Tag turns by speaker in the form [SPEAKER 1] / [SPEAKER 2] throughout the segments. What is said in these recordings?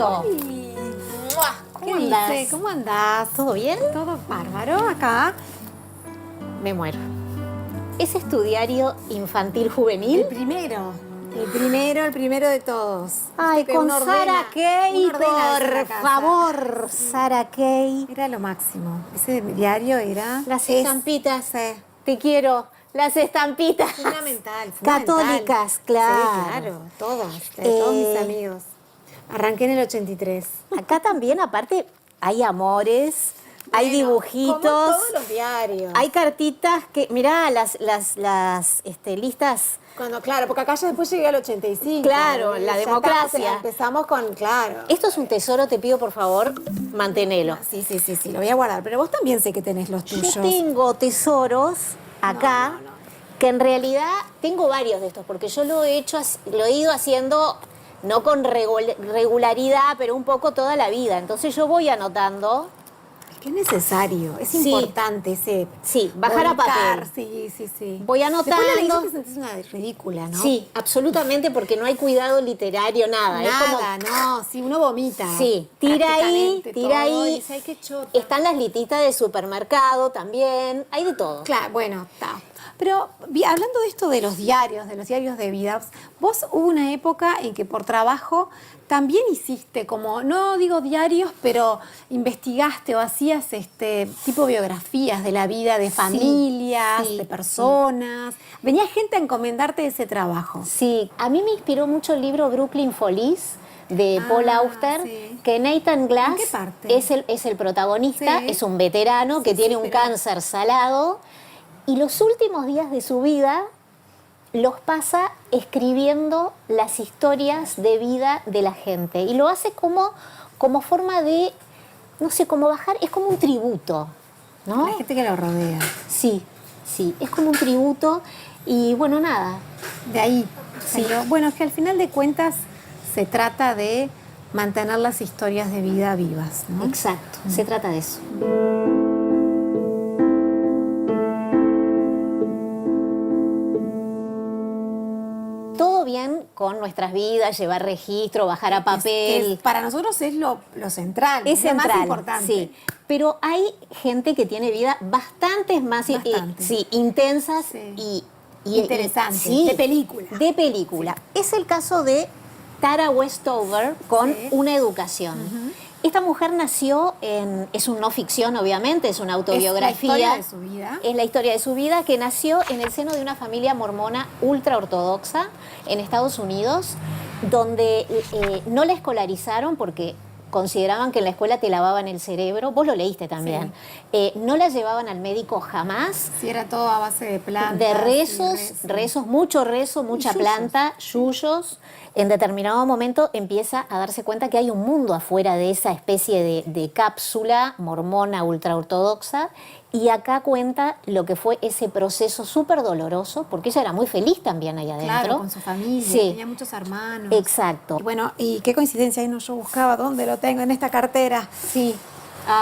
[SPEAKER 1] Angelito.
[SPEAKER 2] Ay,
[SPEAKER 1] ¡Mua!
[SPEAKER 2] ¿qué
[SPEAKER 1] ¿Cómo andás?
[SPEAKER 2] dice? ¿Cómo andás?
[SPEAKER 1] ¿Todo bien?
[SPEAKER 2] Todo bárbaro acá.
[SPEAKER 1] Me muero. ¿Ese es tu diario infantil juvenil?
[SPEAKER 2] El primero de todos.
[SPEAKER 1] Ay,
[SPEAKER 2] Viste que
[SPEAKER 1] con
[SPEAKER 2] uno ordena-
[SPEAKER 1] Sara Kay,
[SPEAKER 2] uno ordena en la
[SPEAKER 1] por
[SPEAKER 2] casa.
[SPEAKER 1] favor, Sara Kay.
[SPEAKER 2] Era lo máximo. Ese diario era...
[SPEAKER 1] Las estampitas.
[SPEAKER 2] Sí.
[SPEAKER 1] Te quiero. Las estampitas.
[SPEAKER 2] Fundamental.
[SPEAKER 1] Católicas, claro.
[SPEAKER 2] Sí, claro. Todos. De todos mis amigos. Arranqué en el 83.
[SPEAKER 1] Acá también, aparte, hay amores, hay
[SPEAKER 2] Bueno,
[SPEAKER 1] dibujitos.
[SPEAKER 2] como todos los diarios.
[SPEAKER 1] Hay cartitas que, mirá, las listas.
[SPEAKER 2] Claro, porque acá ya después llegué al 85.
[SPEAKER 1] Claro,
[SPEAKER 2] ¿no?
[SPEAKER 1] la
[SPEAKER 2] Ya
[SPEAKER 1] democracia.
[SPEAKER 2] Empezamos con, claro.
[SPEAKER 1] Esto es un tesoro, te pido por favor, mantenelo.
[SPEAKER 2] Sí, lo voy a guardar. Pero vos también sé que tenés los tuyos.
[SPEAKER 1] Yo tengo tesoros acá,
[SPEAKER 2] No.
[SPEAKER 1] que en realidad tengo varios de estos, porque yo lo he ido haciendo, no con regularidad, pero un poco toda la vida. Entonces yo voy anotando.
[SPEAKER 2] Es que es necesario, es
[SPEAKER 1] Sí.
[SPEAKER 2] importante ese...
[SPEAKER 1] Sí, bajar a
[SPEAKER 2] volcar.
[SPEAKER 1] papel.
[SPEAKER 2] Sí.
[SPEAKER 1] Voy anotando.
[SPEAKER 2] Después la lees y te sentís una ridícula, ¿no?
[SPEAKER 1] Sí, absolutamente, porque no hay cuidado literario, nada. Es
[SPEAKER 2] Nada,
[SPEAKER 1] como,
[SPEAKER 2] no, sí, uno vomita.
[SPEAKER 1] sí, tira ahí,
[SPEAKER 2] prácticamente
[SPEAKER 1] tira
[SPEAKER 2] todo,
[SPEAKER 1] ahí.
[SPEAKER 2] y dice, ay, qué chota.
[SPEAKER 1] Están las lititas de supermercado también, hay de todo.
[SPEAKER 2] Claro, bueno, está. Pero hablando de esto de los diarios de vida, vos hubo una época en que por trabajo también hiciste como, no digo diarios, pero investigaste o hacías tipo biografías de la vida de familias,
[SPEAKER 1] sí,
[SPEAKER 2] de personas. Venía gente a encomendarte ese trabajo.
[SPEAKER 1] Sí, a mí me inspiró mucho el libro Brooklyn Follies de Paul Auster,
[SPEAKER 2] sí.
[SPEAKER 1] que Nathan Glass
[SPEAKER 2] ¿En qué parte?
[SPEAKER 1] es el protagonista,
[SPEAKER 2] Sí.
[SPEAKER 1] es un veterano que tiene un
[SPEAKER 2] pero-
[SPEAKER 1] cáncer salado y los últimos días de su vida los pasa escribiendo las historias de vida de la gente y lo hace como forma de, no sé, como bajar, es como un tributo, ¿no?
[SPEAKER 2] La gente que lo rodea.
[SPEAKER 1] Sí, es como un tributo y bueno, nada.
[SPEAKER 2] De ahí.
[SPEAKER 1] Sí.
[SPEAKER 2] Pero, bueno, es que al final de cuentas se trata de mantener las historias de vida vivas, ¿no?
[SPEAKER 1] Exacto, se trata de eso. Todo bien con nuestras vidas, llevar registro, bajar a papel.
[SPEAKER 2] Para nosotros es lo central,
[SPEAKER 1] Es
[SPEAKER 2] lo
[SPEAKER 1] central,
[SPEAKER 2] más importante.
[SPEAKER 1] sí. Pero hay gente que tiene vida bastante más
[SPEAKER 2] Bastante.
[SPEAKER 1] intensas
[SPEAKER 2] Sí.
[SPEAKER 1] y
[SPEAKER 2] Interesantes, de película.
[SPEAKER 1] De película. Es el caso de Tara Westover con
[SPEAKER 2] Sí.
[SPEAKER 1] Una educación. Esta mujer nació es un no ficción, obviamente, es una autobiografía.
[SPEAKER 2] Es la historia de su vida.
[SPEAKER 1] Es la historia de su vida, que nació en el seno de una familia mormona ultra ortodoxa en Estados Unidos, donde no la escolarizaron porque consideraban que en la escuela te lavaban el cerebro. Vos lo leíste también. No la llevaban al médico jamás.
[SPEAKER 2] Sí, era todo a base de plantas.
[SPEAKER 1] De rezos,
[SPEAKER 2] y
[SPEAKER 1] rezos, mucho rezo, mucha
[SPEAKER 2] yuyos.
[SPEAKER 1] planta, yuyos. En determinado momento empieza a darse cuenta que hay un mundo afuera de esa especie de cápsula mormona ultraortodoxa. Y acá cuenta lo que fue ese proceso súper doloroso, porque ella era muy feliz también ahí adentro.
[SPEAKER 2] Claro, con su familia,
[SPEAKER 1] Sí.
[SPEAKER 2] tenía muchos hermanos.
[SPEAKER 1] Exacto.
[SPEAKER 2] Y bueno, y qué coincidencia, ahí no, yo buscaba dónde lo tengo, en esta cartera.
[SPEAKER 1] Sí.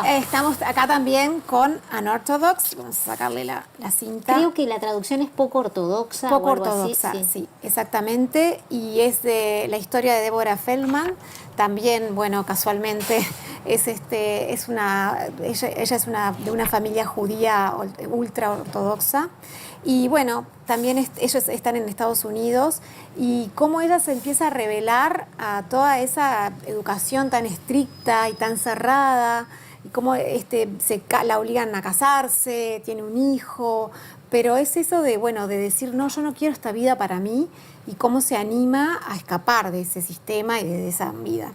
[SPEAKER 2] Estamos acá también con Unorthodox, vamos a sacarle la cinta.
[SPEAKER 1] Creo que la traducción es poco ortodoxa.
[SPEAKER 2] Poco
[SPEAKER 1] o algo
[SPEAKER 2] ortodoxa,
[SPEAKER 1] así,
[SPEAKER 2] sí, exactamente. Y es de la historia de Deborah Feldman. También, bueno, casualmente ella es de una familia judía ultra ortodoxa. Y bueno, también ellos están en Estados Unidos y cómo ella se empieza a revelar a toda esa educación tan estricta y tan cerrada, y cómo la obligan a casarse, tiene un hijo, pero es eso de, bueno, de decir, no, yo no quiero esta vida para mí, y cómo se anima a escapar de ese sistema y de esa vida.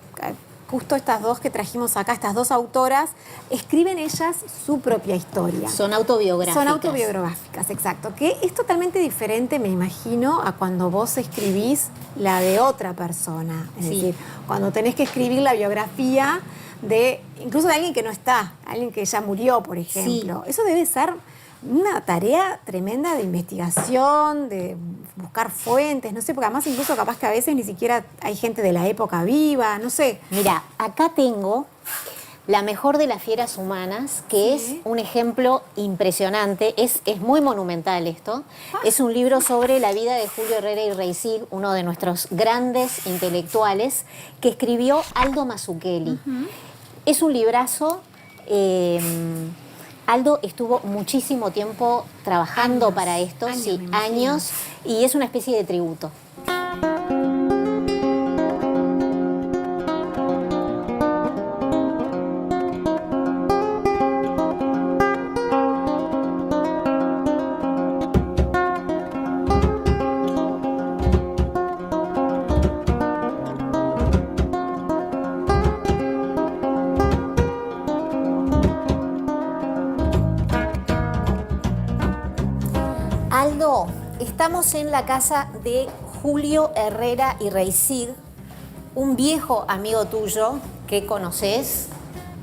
[SPEAKER 2] Justo estas dos que trajimos acá, estas dos autoras, escriben ellas su propia historia.
[SPEAKER 1] Son autobiográficas.
[SPEAKER 2] Son autobiográficas, exacto. Que es totalmente diferente, me imagino, a cuando vos escribís la de otra persona. Es
[SPEAKER 1] Sí.
[SPEAKER 2] decir, cuando tenés que escribir la biografía incluso de alguien que no está, alguien que ya murió, por ejemplo. Eso debe ser una tarea tremenda de investigación, de buscar fuentes, no sé, porque además incluso capaz que a veces ni siquiera hay gente de la época viva, no sé.
[SPEAKER 1] Mira, acá tengo La mejor de las fieras humanas, que es un ejemplo impresionante, es muy monumental esto. Es un libro sobre la vida de Julio Herrera y Reisig, uno de nuestros grandes intelectuales, que escribió Aldo Mazzucchelli. Es un librazo. Aldo estuvo muchísimo tiempo trabajando para esto, años, y es una especie de tributo. Aldo, estamos en la casa de Julio Herrera y Reisig, un viejo amigo tuyo que conoces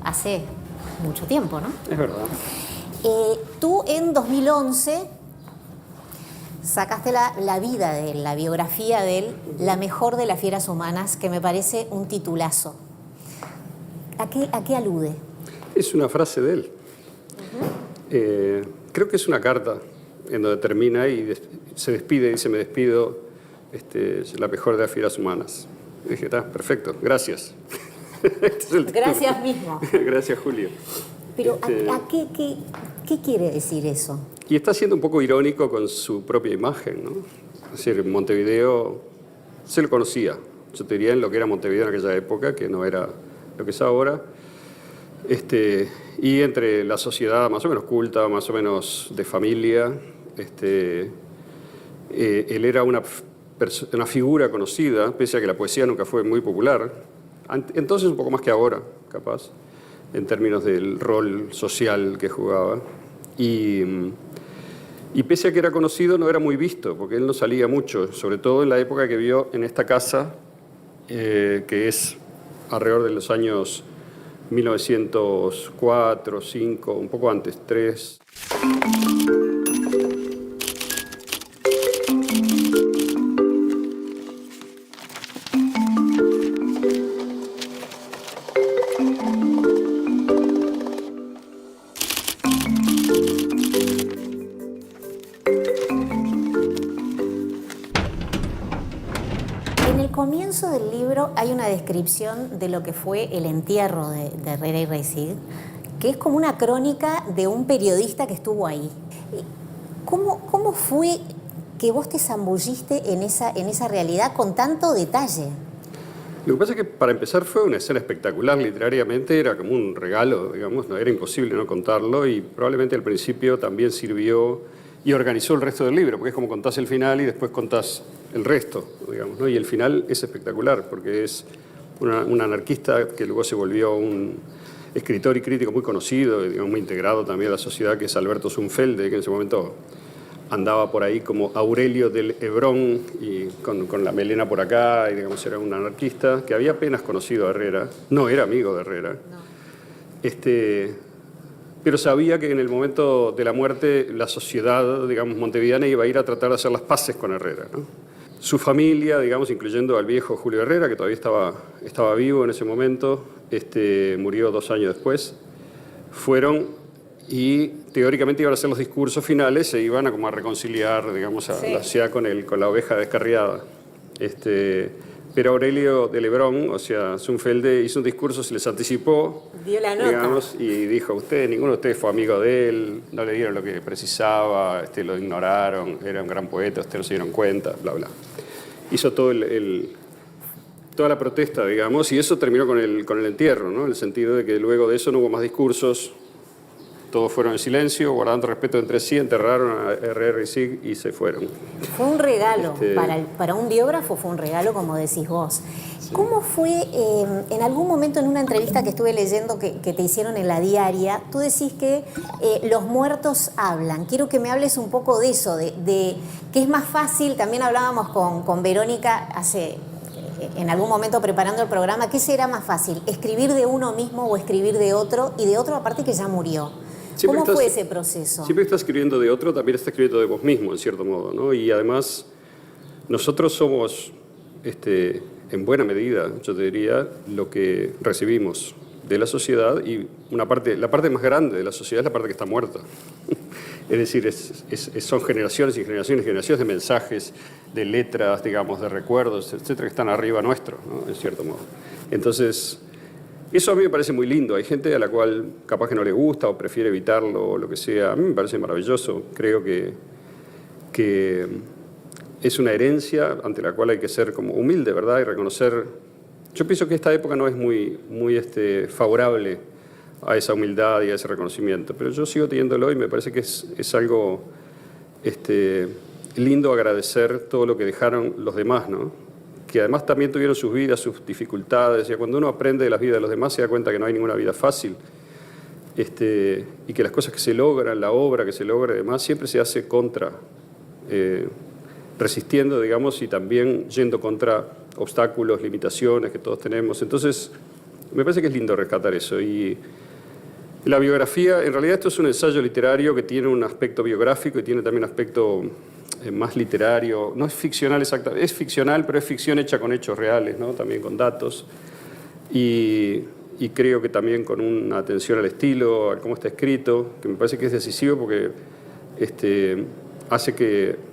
[SPEAKER 1] hace mucho tiempo, ¿no?
[SPEAKER 3] Es verdad.
[SPEAKER 1] Tú en 2011 sacaste la vida de él, la biografía de él, La mejor de las fieras humanas, que me parece un titulazo. ¿A qué alude?
[SPEAKER 3] Es una frase de él. Creo que es una carta en donde termina y se despide, dice: me despido, la mejor de las fieras humanas. Y dije: está, perfecto, gracias.
[SPEAKER 1] Gracias mismo.
[SPEAKER 3] Gracias, Julio.
[SPEAKER 1] Pero ¿qué quiere decir eso?
[SPEAKER 3] Y está siendo un poco irónico con su propia imagen, ¿no? Es decir, Montevideo se lo conocía. Yo te diría en lo que era Montevideo en aquella época, que no era lo que es ahora. Y entre la sociedad más o menos culta, más o menos de familia, él era una figura conocida, pese a que la poesía nunca fue muy popular. Entonces un poco más que ahora, capaz, en términos del rol social que jugaba. Y pese a que era conocido, no era muy visto, porque él no salía mucho, sobre todo en la época que vivió en esta casa, que es alrededor de los años 1904, 5, un poco antes, 3.
[SPEAKER 1] En el comienzo del libro hay una descripción de lo que fue el entierro de Herrera y Reisig, que es como una crónica de un periodista que estuvo ahí. ¿Cómo fue que vos te zambulliste en esa realidad con tanto detalle?
[SPEAKER 3] Lo que pasa es que, para empezar, fue una escena espectacular literariamente, era como un regalo, digamos, no era imposible no contarlo, y probablemente al principio también sirvió y organizó el resto del libro, porque es como contás el final y después contás el resto, digamos, ¿no? Y el final es espectacular, porque es un anarquista que luego se volvió un escritor y crítico muy conocido, digamos, muy integrado también a la sociedad, que es Alberto Zunfelde, que en ese momento andaba por ahí como Aurelio del Hebrón, y con la melena por acá, y digamos era un anarquista que había apenas conocido a Herrera, no era amigo de Herrera, pero sabía que en el momento de la muerte la sociedad, digamos, montevideana iba a ir a tratar de hacer las paces con Herrera, ¿no? Su familia, digamos, incluyendo al viejo Julio Herrera, que todavía estaba vivo en ese momento, murió 2 años después, fueron y teóricamente iban a hacer los discursos finales, se iban a como a reconciliar, digamos, a la sociedad con la oveja descarriada. Pero Aurelio de Lebrón, o sea, Zunfelde, hizo un discurso, se les anticipó,
[SPEAKER 1] dio la nota,
[SPEAKER 3] digamos, y dijo: ninguno de ustedes fue amigo de él, no le dieron lo que precisaba, lo ignoraron, era un gran poeta, ustedes no se dieron cuenta, bla, bla. Hizo toda la protesta, digamos, y eso terminó con el entierro, ¿no? En el sentido de que luego de eso no hubo más discursos, todos fueron en silencio, guardando respeto entre sí, enterraron a Herrera y Sig y se fueron.
[SPEAKER 1] Fue un regalo, para un biógrafo fue un regalo, como decís vos. Sí. ¿Cómo fue, en algún momento en una entrevista que estuve leyendo que te hicieron en La Diaria, tú decís que los muertos hablan? Quiero que me hables un poco de eso, de que es más fácil, también hablábamos con Verónica en algún momento preparando el programa, ¿qué será más fácil? ¿Escribir de uno mismo o escribir de otro? Y de otro aparte que ya murió. ¿Cómo fue ese proceso?
[SPEAKER 3] Siempre que estás escribiendo de otro, también estás escribiendo de vos mismo, en cierto modo, ¿no? Y además, nosotros somos, en buena medida, yo te diría, lo que recibimos. de la sociedad, y la parte más grande de la sociedad es la parte que está muerta. Es decir, son generaciones y generaciones y generaciones de mensajes, de letras, digamos, de recuerdos, etcétera, que están arriba nuestro, ¿no? En cierto modo. Entonces, eso a mí me parece muy lindo. Hay gente a la cual capaz que no le gusta o prefiere evitarlo o lo que sea. A mí me parece maravilloso. Creo que es una herencia ante la cual hay que ser como humilde, ¿verdad? Y reconocer. Yo pienso que esta época no es muy favorable a esa humildad y a ese reconocimiento, pero yo sigo teniéndolo y me parece que es algo lindo agradecer todo lo que dejaron los demás, ¿no? Que además también tuvieron sus vidas, sus dificultades, y cuando uno aprende de las vidas de los demás se da cuenta que no hay ninguna vida fácil, y que las cosas que se logran, la obra que se logra y demás, siempre se hace resistiendo, digamos, y también yendo contra obstáculos, limitaciones que todos tenemos. Entonces, me parece que es lindo rescatar eso. Y la biografía, en realidad esto es un ensayo literario que tiene un aspecto biográfico y tiene también un aspecto más literario. No es ficcional exactamente, es ficcional, pero es ficción hecha con hechos reales, ¿no? También con datos. Y creo que también con una atención al estilo, a cómo está escrito, que me parece que es decisivo porque hace que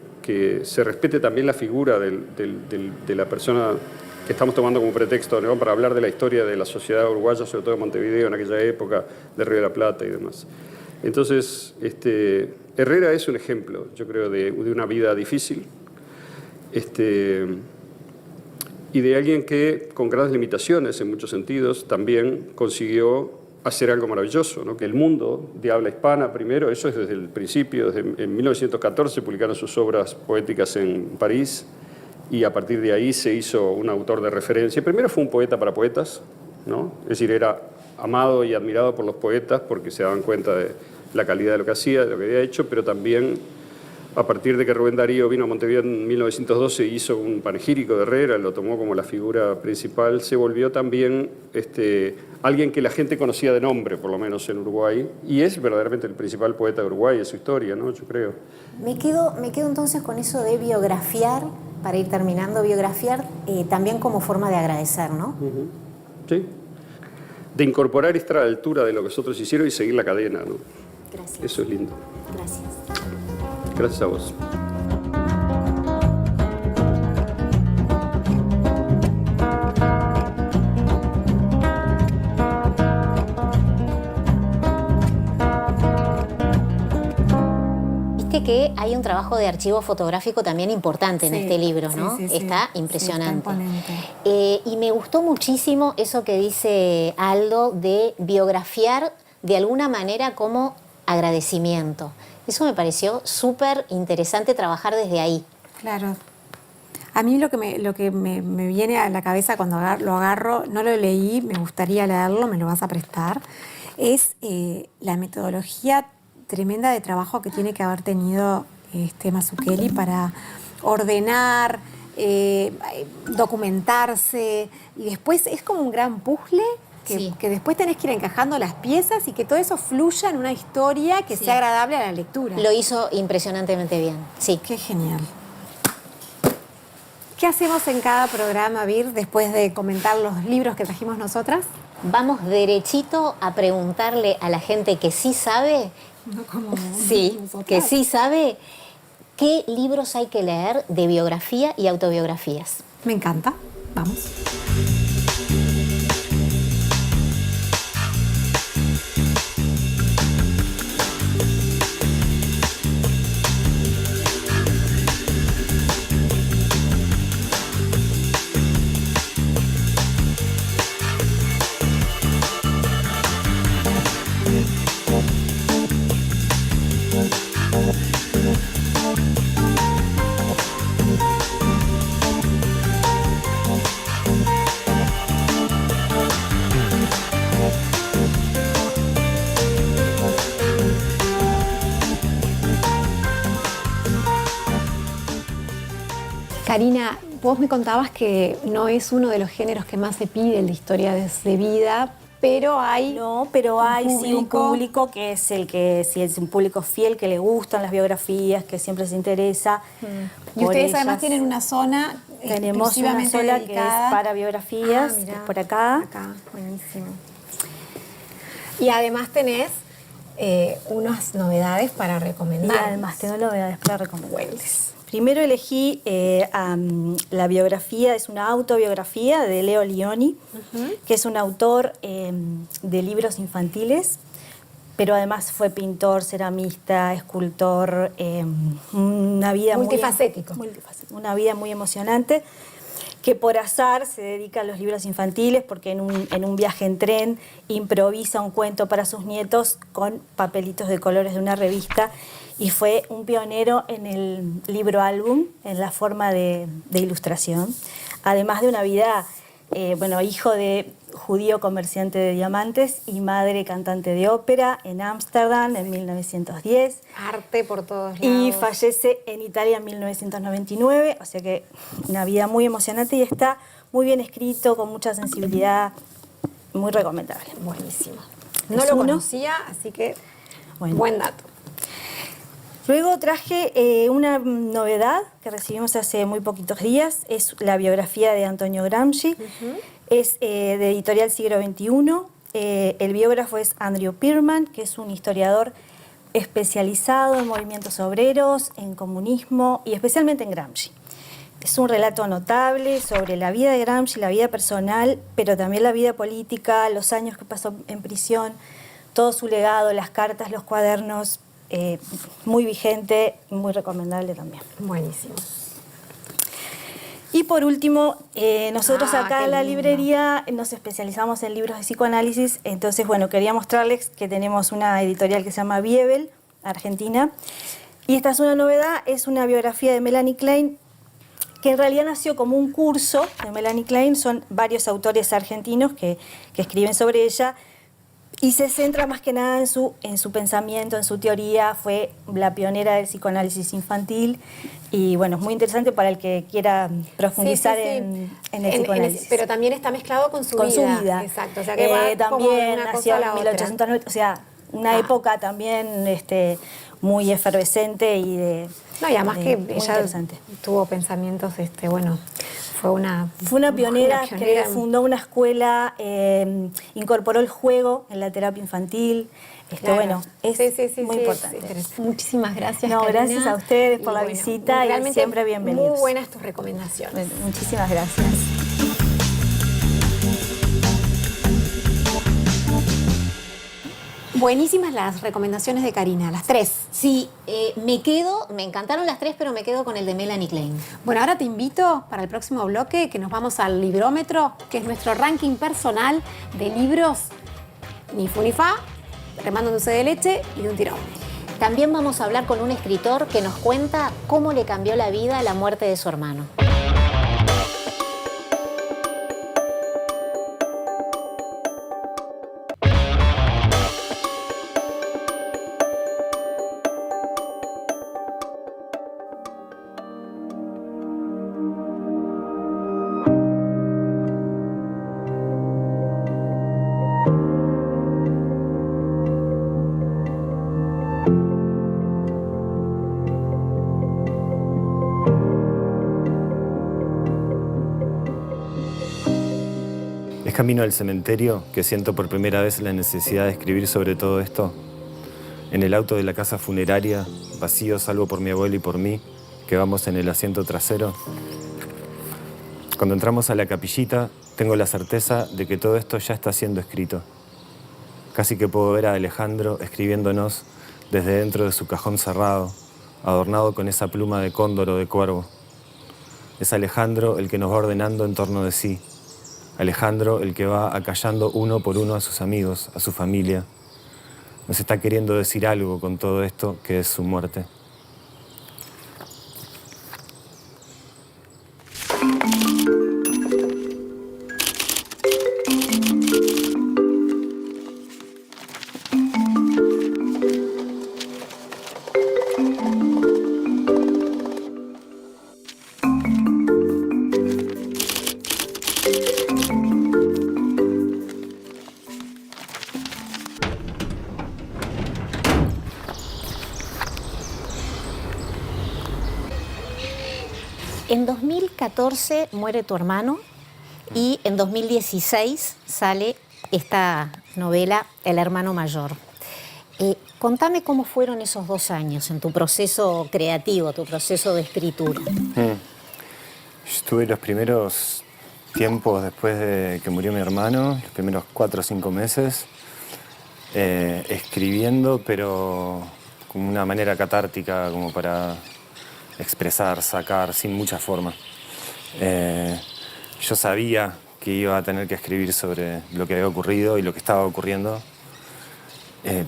[SPEAKER 3] se respete también la figura de la persona que estamos tomando como pretexto, ¿no? Para hablar de la historia de la sociedad uruguaya, sobre todo de Montevideo en aquella época, de Río de la Plata y demás. Entonces, Herrera es un ejemplo, yo creo, de una vida difícil y de alguien que, con grandes limitaciones en muchos sentidos, también consiguió hacer algo maravilloso, ¿no? Que el mundo de habla hispana, primero, eso es desde el principio, en 1914 publicaron sus obras poéticas en París, y a partir de ahí se hizo un autor de referencia. Primero fue un poeta para poetas, ¿no? Es decir, era amado y admirado por los poetas porque se daban cuenta de la calidad de lo que hacía, de lo que había hecho, pero también a partir de que Rubén Darío vino a Montevideo en 1912 y hizo un panegírico de Herrera, lo tomó como la figura principal, se volvió también alguien que la gente conocía de nombre, por lo menos en Uruguay, y es verdaderamente el principal poeta de Uruguay, es su historia, ¿no? Yo creo.
[SPEAKER 1] Me quedo entonces con eso de biografiar, para ir terminando, biografiar también como forma de agradecer, ¿no?
[SPEAKER 3] Uh-huh. Sí. De incorporar y estar a la altura de lo que nosotros hicieron y seguir la cadena, ¿no?
[SPEAKER 1] Gracias.
[SPEAKER 3] Eso es lindo.
[SPEAKER 1] Gracias.
[SPEAKER 3] Gracias a vos.
[SPEAKER 1] Viste que hay un trabajo de archivo fotográfico también importante en este libro, ¿no?
[SPEAKER 2] Sí,
[SPEAKER 1] está impresionante.
[SPEAKER 2] Sí, está imponente.
[SPEAKER 1] Y me gustó muchísimo eso que dice Aldo de biografiar de alguna manera como agradecimiento. Eso me pareció súper interesante trabajar desde ahí.
[SPEAKER 2] Claro. A mí lo que me viene a la cabeza cuando lo agarro, no lo leí, me gustaría leerlo, me lo vas a prestar, es la metodología tremenda de trabajo que tiene que haber tenido Mazzucchelli para ordenar, documentarse, y después es como un gran puzzle que después tenés que ir encajando las piezas y que todo eso fluya en una historia que sea agradable a la lectura.
[SPEAKER 1] Lo hizo impresionantemente bien, sí.
[SPEAKER 2] Qué genial. ¿Qué hacemos en cada programa, Vir, después de comentar los libros que trajimos nosotras?
[SPEAKER 1] Vamos derechito a preguntarle a la gente que sí sabe,
[SPEAKER 2] No como
[SPEAKER 1] sí,
[SPEAKER 2] nosotras.
[SPEAKER 1] que sí sabe qué libros hay que leer de biografía y autobiografías.
[SPEAKER 2] Me encanta. Vamos. Karina, vos me contabas que no es uno de los géneros que más se pide, el de historias de vida, pero hay...
[SPEAKER 4] No, pero hay sí un público que es el que, si es un público fiel, que le gustan las biografías, que siempre se interesa.
[SPEAKER 2] Y ustedes
[SPEAKER 4] ellas.
[SPEAKER 2] además tienen una zona
[SPEAKER 4] Tenemos una sola que es para biografías, que es por acá.
[SPEAKER 2] Acá, buenísimo. Y además tenés unas novedades para recomendar.
[SPEAKER 4] Y además tengo novedades para recomendarles. Primero elegí la biografía, es una autobiografía de Leo Lionni, que es un autor de libros infantiles, pero además fue pintor, ceramista, escultor, una vida
[SPEAKER 2] multifacético.
[SPEAKER 4] Una vida muy emocionante, que por azar se dedica a los libros infantiles porque en un viaje en tren improvisa un cuento para sus nietos con papelitos de colores de una revista y fue un pionero en el libro álbum, en la forma de ilustración, además de una vida, hijo de judío comerciante de diamantes y madre cantante de ópera en Ámsterdam en 1910.
[SPEAKER 2] Arte por todos lados.
[SPEAKER 4] Y fallece en Italia en 1999, o sea que una vida muy emocionante y está muy bien escrito, con mucha sensibilidad, muy recomendable.
[SPEAKER 2] Buenísimo. No lo conocía, así que buen dato.
[SPEAKER 4] Luego traje una novedad que recibimos hace muy poquitos días, es la biografía de Antonio Gramsci, es de editorial Siglo XXI, el biógrafo es Andrew Pearman, que es un historiador especializado en movimientos obreros, en comunismo y especialmente en Gramsci. Es un relato notable sobre la vida de Gramsci, la vida personal, pero también la vida política, los años que pasó en prisión, todo su legado, las cartas, los cuadernos, muy vigente y muy recomendable también.
[SPEAKER 2] Buenísimo.
[SPEAKER 4] Y por último, nosotros acá en la
[SPEAKER 2] lindo.
[SPEAKER 4] librería nos especializamos en libros de psicoanálisis, entonces quería mostrarles que tenemos una editorial que se llama Biebel, Argentina, y esta es una novedad, es una biografía de Melanie Klein, que en realidad nació como un curso de Melanie Klein, son varios autores argentinos que escriben sobre ella, y se centra más que nada en su pensamiento, en su teoría, fue la pionera del psicoanálisis infantil y es muy interesante para el que quiera profundizar en el psicoanálisis.
[SPEAKER 2] Pero también está mezclado con su vida. Exacto, o sea que va como de
[SPEAKER 4] también
[SPEAKER 2] una cosa
[SPEAKER 4] nació
[SPEAKER 2] a la
[SPEAKER 4] en
[SPEAKER 2] otra.
[SPEAKER 4] 1890, o sea, una época también muy efervescente y
[SPEAKER 2] No, y además que
[SPEAKER 4] muy
[SPEAKER 2] ella
[SPEAKER 4] interesante.
[SPEAKER 2] tuvo pensamientos, fue una
[SPEAKER 4] pionera
[SPEAKER 2] una
[SPEAKER 4] que fundó una escuela, incorporó el juego en la terapia infantil.
[SPEAKER 2] Claro.
[SPEAKER 4] Es muy importante.
[SPEAKER 2] Muchísimas gracias,
[SPEAKER 4] No,
[SPEAKER 2] Karina.
[SPEAKER 4] gracias a ustedes por la visita y
[SPEAKER 2] realmente
[SPEAKER 4] siempre bienvenidos.
[SPEAKER 2] Muy buenas tus recomendaciones.
[SPEAKER 4] Bueno, muchísimas gracias.
[SPEAKER 2] Buenísimas las recomendaciones de Karina, las tres.
[SPEAKER 1] Sí, me encantaron las tres, pero me quedo con el de Melanie Klein.
[SPEAKER 2] Bueno, ahora te invito para el próximo bloque que nos vamos al librómetro, que es nuestro ranking personal de libros ni fu ni fa, remando un dulce de leche y de un tirón.
[SPEAKER 1] También vamos a hablar con un escritor que nos cuenta cómo le cambió la vida la muerte de su hermano.
[SPEAKER 5] Es camino al cementerio que siento por primera vez la necesidad de escribir sobre todo esto. En el auto de la casa funeraria, vacío salvo por mi abuelo y por mí, que vamos en el asiento trasero. Cuando entramos a la capillita, tengo la certeza de que todo esto ya está siendo escrito. Casi que puedo ver a Alejandro escribiéndonos desde dentro de su cajón cerrado, adornado con esa pluma de cóndor o de cuervo. Es Alejandro el que nos va ordenando en torno de sí. Alejandro el que va acallando uno por uno a sus amigos, a su familia. Nos está queriendo decir algo con todo esto que es su muerte.
[SPEAKER 1] En 2014 muere tu hermano y en 2016 sale esta novela El hermano mayor. Contame cómo fueron esos 2 años en tu proceso creativo, tu proceso de escritura.
[SPEAKER 5] Yo estuve los primeros tiempos después de que murió mi hermano, los primeros 4 o 5 meses, escribiendo, pero como una manera catártica, como para expresar, sacar, sin mucha forma. Yo sabía que iba a tener que escribir sobre lo que había ocurrido y lo que estaba ocurriendo,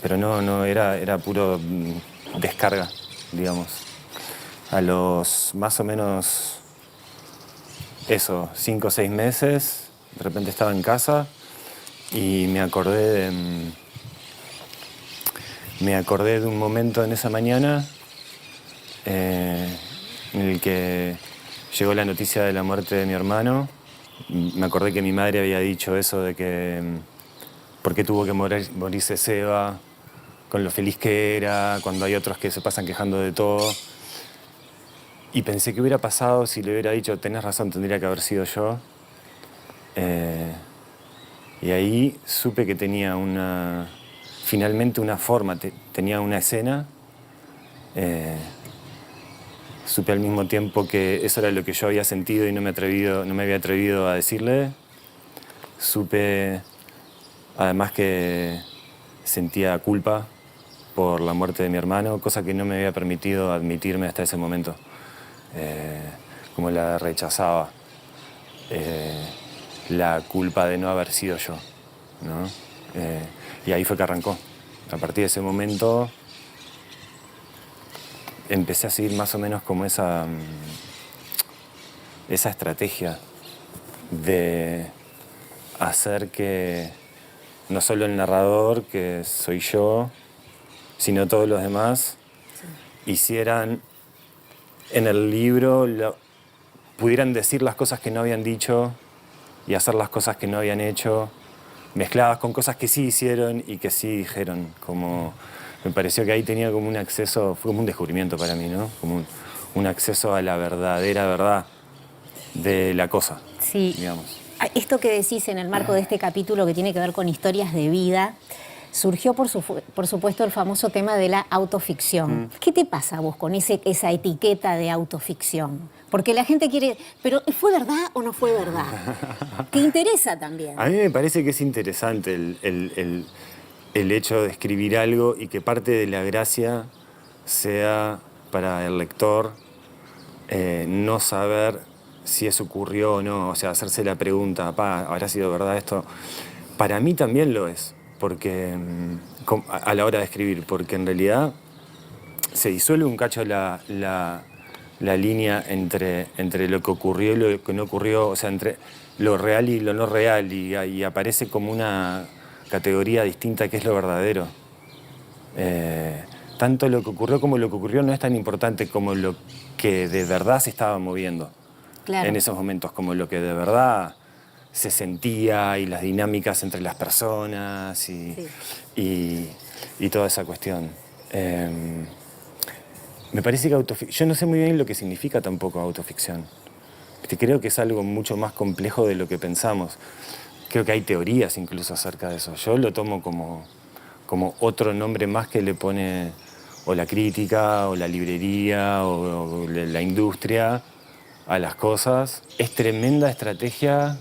[SPEAKER 5] pero no era puro descarga, digamos. A los más o menos 5 o 6 meses, de repente estaba en casa y me acordé de un momento en esa mañana en el que llegó la noticia de la muerte de mi hermano. Me acordé que mi madre había dicho eso de que por qué tuvo que morirse Seba, con lo feliz que era, cuando hay otros que se pasan quejando de todo. Y pensé qué hubiera pasado si le hubiera dicho, tenés razón, tendría que haber sido yo. Y ahí supe que tenía finalmente una forma, tenía una escena. Supe al mismo tiempo que eso era lo que yo había sentido y no me había atrevido a decirle. Supe además que sentía culpa por la muerte de mi hermano, cosa que no me había permitido admitirme hasta ese momento. Como la rechazaba, la culpa de no haber sido yo, ¿no? Y ahí fue que arrancó. A partir de ese momento empecé a seguir más o menos como esa estrategia de hacer que no solo el narrador, que soy yo, sino todos los demás, hicieran en el libro, pudieran decir las cosas que no habían dicho y hacer las cosas que no habían hecho, mezcladas con cosas que sí hicieron y que sí dijeron. Como me pareció que ahí tenía como un acceso, fue como un descubrimiento para mí, ¿no? Como un acceso a la verdadera verdad de la cosa,
[SPEAKER 1] Sí.
[SPEAKER 5] digamos.
[SPEAKER 1] Esto que decís en el marco de este capítulo que tiene que ver con historias de vida, surgió por supuesto el famoso tema de la autoficción. ¿Qué te pasa a vos con esa etiqueta de autoficción? Porque la gente quiere, pero ¿fue verdad o no fue verdad? ¿Te interesa también?
[SPEAKER 5] A mí me parece que es interesante el hecho de escribir algo y que parte de la gracia sea para el lector no saber si eso ocurrió o no, o sea, hacerse la pregunta, ¿habrá sido verdad esto? Para mí también lo es, porque a la hora de escribir, porque en realidad se disuelve un cacho la línea entre lo que ocurrió y lo que no ocurrió, o sea, entre lo real y lo no real, y aparece como una categoría distinta que es lo verdadero. Tanto lo que ocurrió como lo que ocurrió no es tan importante como lo que de verdad se estaba moviendo. Claro. En esos momentos, como lo que de verdad se sentía y las dinámicas entre las personas y toda esa cuestión. Me parece que yo no sé muy bien lo que significa tampoco autoficción. Creo que es algo mucho más complejo de lo que pensamos. Creo que hay teorías incluso acerca de eso. Yo lo tomo como otro nombre más que le pone o la crítica, o la librería, o la industria a las cosas. Es tremenda estrategia,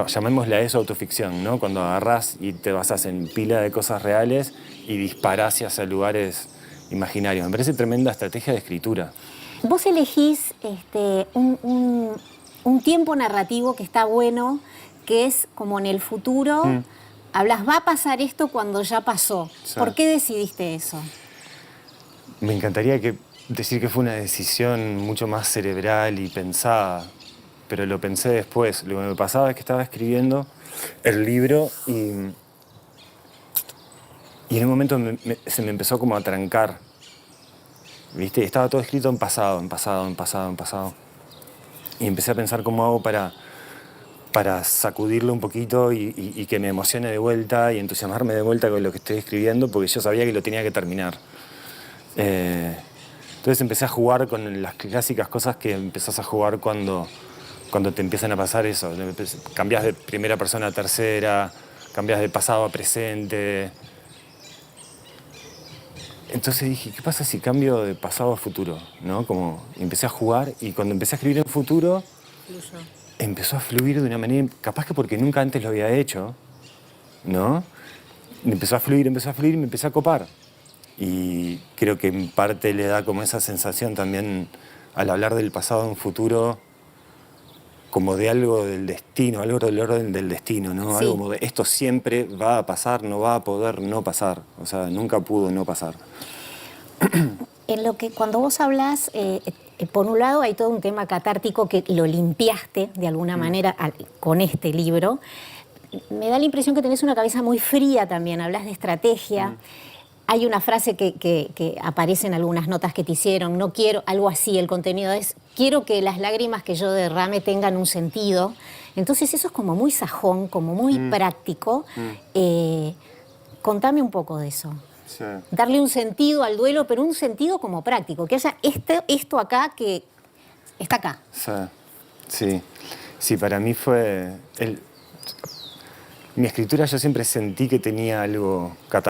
[SPEAKER 5] llamémosla eso autoficción, ¿no? Cuando agarrás y te basás en pila de cosas reales y disparás hacia lugares imaginarios. Me parece tremenda estrategia de escritura.
[SPEAKER 1] Vos elegís un tiempo narrativo que está bueno, que es como en el futuro. Hablas, va a pasar esto cuando ya pasó. Sí. ¿Por qué decidiste eso?
[SPEAKER 5] Me encantaría decir que fue una decisión mucho más cerebral y pensada, pero lo pensé después. Lo que me pasaba es que estaba escribiendo el libro y en un momento se me empezó como a trancar. ¿Viste? Estaba todo escrito en pasado. Y empecé a pensar cómo hago para sacudirlo un poquito y que me emocione de vuelta y entusiasmarme de vuelta con lo que estoy escribiendo, porque yo sabía que lo tenía que terminar. Entonces empecé a jugar con las clásicas cosas que empezás a jugar cuando te empiezan a pasar eso. Cambiás de primera persona a tercera, cambias de pasado a presente. Entonces dije, ¿qué pasa si cambio de pasado a futuro? ¿No? Como empecé a jugar y cuando empecé a escribir en futuro, empezó a fluir de una manera, capaz que porque nunca antes lo había hecho, ¿no? Empezó a fluir y me empecé a copar. Y creo que en parte le da como esa sensación también al hablar del pasado en futuro, como de algo del destino, algo del orden del destino, ¿no?
[SPEAKER 1] Sí.
[SPEAKER 5] Algo como de esto siempre va a pasar, no va a poder no pasar. O sea, nunca pudo no pasar.
[SPEAKER 1] En lo que cuando vos hablas, por un lado hay todo un tema catártico que lo limpiaste de alguna manera con este libro. Me da la impresión que tenés una cabeza muy fría también, hablas de estrategia. Hay una frase que aparece en algunas notas que te hicieron, no quiero, algo así, el contenido es, quiero que las lágrimas que yo derrame tengan un sentido. Entonces eso es como muy sajón, como muy práctico. Contame un poco de eso.
[SPEAKER 5] Sí.
[SPEAKER 1] Darle un sentido al duelo, pero un sentido como práctico, que haya esto acá que está acá.
[SPEAKER 5] Sí, sí, para mí fue... Mi escritura yo siempre sentí que tenía algo catártico.